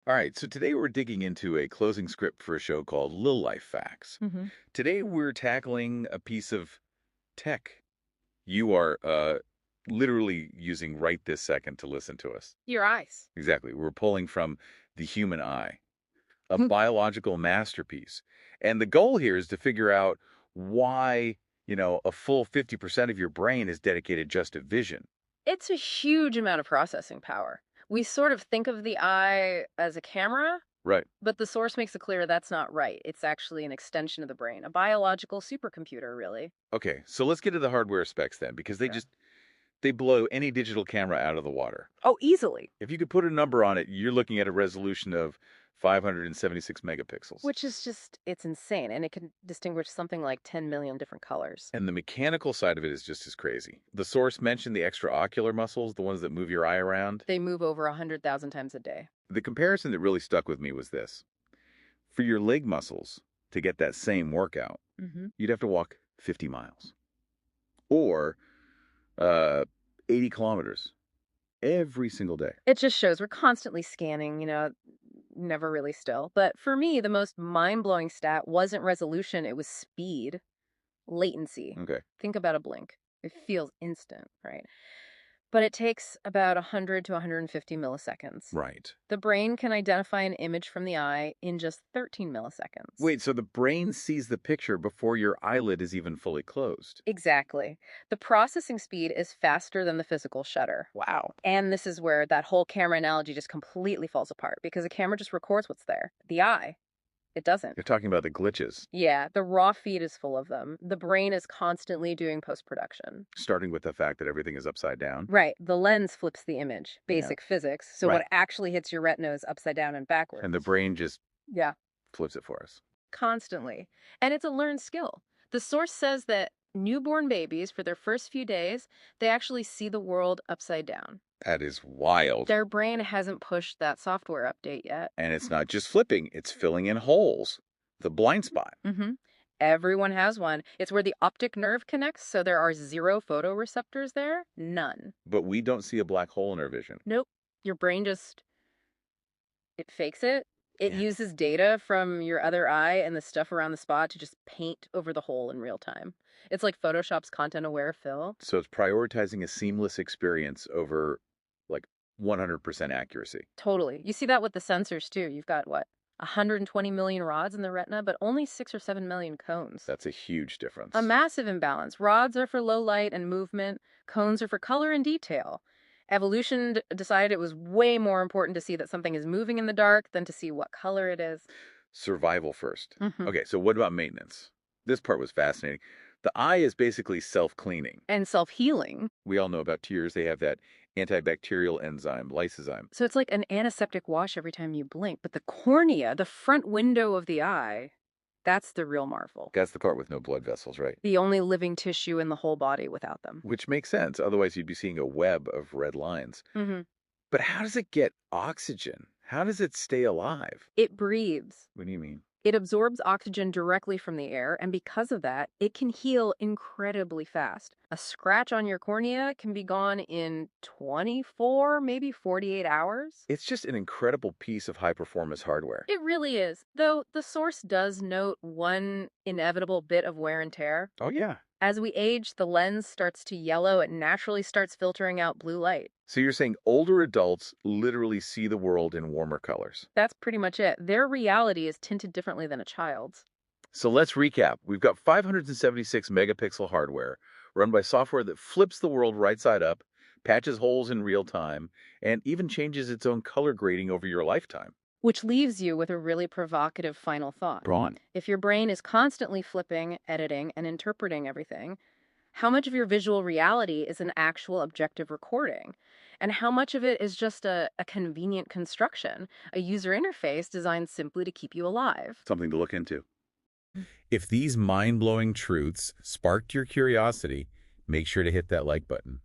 All right, so today we're digging into a closing script for a show called Lil Life Facts. Hmm. Today we're tackling a piece of tech you are literally using right this second to listen to us. Your eyes. Exactly. We're pulling from the human eye, a biological masterpiece. And the goal here is to figure out why, a full 50% of your brain is dedicated just to vision. It's a huge amount of processing power. We sort of think of the eye as a camera, Right. but the source makes it clear that's not right. It's actually an extension of the brain, a biological supercomputer, really. Okay, so let's get to the hardware specs then, because Sure. they blow any digital camera out of the water. Oh, easily. If you could put a number on it, you're looking at a resolution of 576 megapixels. Which is just, it's insane. And it can distinguish something like 10 million different colors. And the mechanical side of it is just as crazy. The source mentioned the extraocular muscles, the ones that move your eye around. They move over 100,000 times a day. The comparison that really stuck with me was this. For your leg muscles to get that same workout, Hmm. you'd have to walk 50 miles or uh, 80 kilometers every single day. It just shows we're constantly scanning, never really still. But for me, the most mind blowing stat wasn't resolution, it was speed. Latency. Okay. Think about a blink. It feels instant, right? But it takes about 100 to 150 milliseconds. Right. The brain can identify an image from the eye in just 13 milliseconds. Wait, so the brain sees the picture before your eyelid is even fully closed? Exactly. The processing speed is faster than the physical shutter. Wow. And this is where that whole camera analogy just completely falls apart because a camera just records what's there. The eye, it doesn't. You're talking about the glitches, Yeah, the raw feed is full of them. The brain is constantly doing post production. starting with the fact that everything is upside down. Right. The lens flips the image. Yeah. Basic physics. So Right. what actually hits your retina is upside down and backwards. And the brain just Yeah, flips it for us. constantly. And it's a learned skill. The source says that newborn babies, for their first few days, they actually see the world upside down. That is wild. Their brain hasn't pushed that software update yet. And it's not just flipping, it's filling in holes. The blind spot. Mm-hmm. Everyone has one. It's where the optic nerve connects, so there are 0 photoreceptors there. None. But we don't see a black hole in our vision. Nope. Your brain just it fakes it. It Yeah. uses data from your other eye and the stuff around the spot to just paint over the hole in real time. It's like Photoshop's content-aware fill. So it's prioritizing a seamless experience over like 100% accuracy. Totally. You see that with the sensors too. You've got what? 120 million rods in the retina, but only 6 or 7 million cones. That's a huge difference. A massive imbalance. Rods are for low light and movement, cones are for color and detail. Evolution decided it was way more important to see that something is moving in the dark than to see what color it is. Survival first. Mhm. Okay, so what about maintenance? This part was fascinating. The eye is basically self-cleaning. And self-healing. We all know about tears. They have that antibacterial enzyme, lysozyme. So it's like an antiseptic wash every time you blink. But the cornea, the front window of the eye, that's the real marvel. That's the part with no blood vessels, right? The only living tissue in the whole body without them. Which makes sense. Otherwise, you'd be seeing a web of red lines. Hmm. But how does it get oxygen? How does it stay alive? It breathes. What do you mean? It absorbs oxygen directly from the air, and because of that, it can heal incredibly fast. A scratch on your cornea can be gone in 24, maybe 48 hours. It's just an incredible piece of high-performance hardware. It really is. Though the source does note one inevitable bit of wear and tear. Oh, yeah. As we age, the lens starts to yellow. It naturally starts filtering out blue light. So you're saying older adults literally see the world in warmer colors. That's pretty much it. Their reality is tinted differently than a child's. So let's recap. We've got 576 megapixel hardware run by software that flips the world right side up, patches holes in real time, and even changes its own color grading over your lifetime. Which leaves you with a really provocative final thought. Braun. If your brain is constantly flipping, editing, and interpreting everything, how much of your visual reality is an actual objective recording? And how much of it is just a convenient construction, a user interface designed simply to keep you alive? Something to look into. If these mind-blowing truths sparked your curiosity, make sure to hit that like button.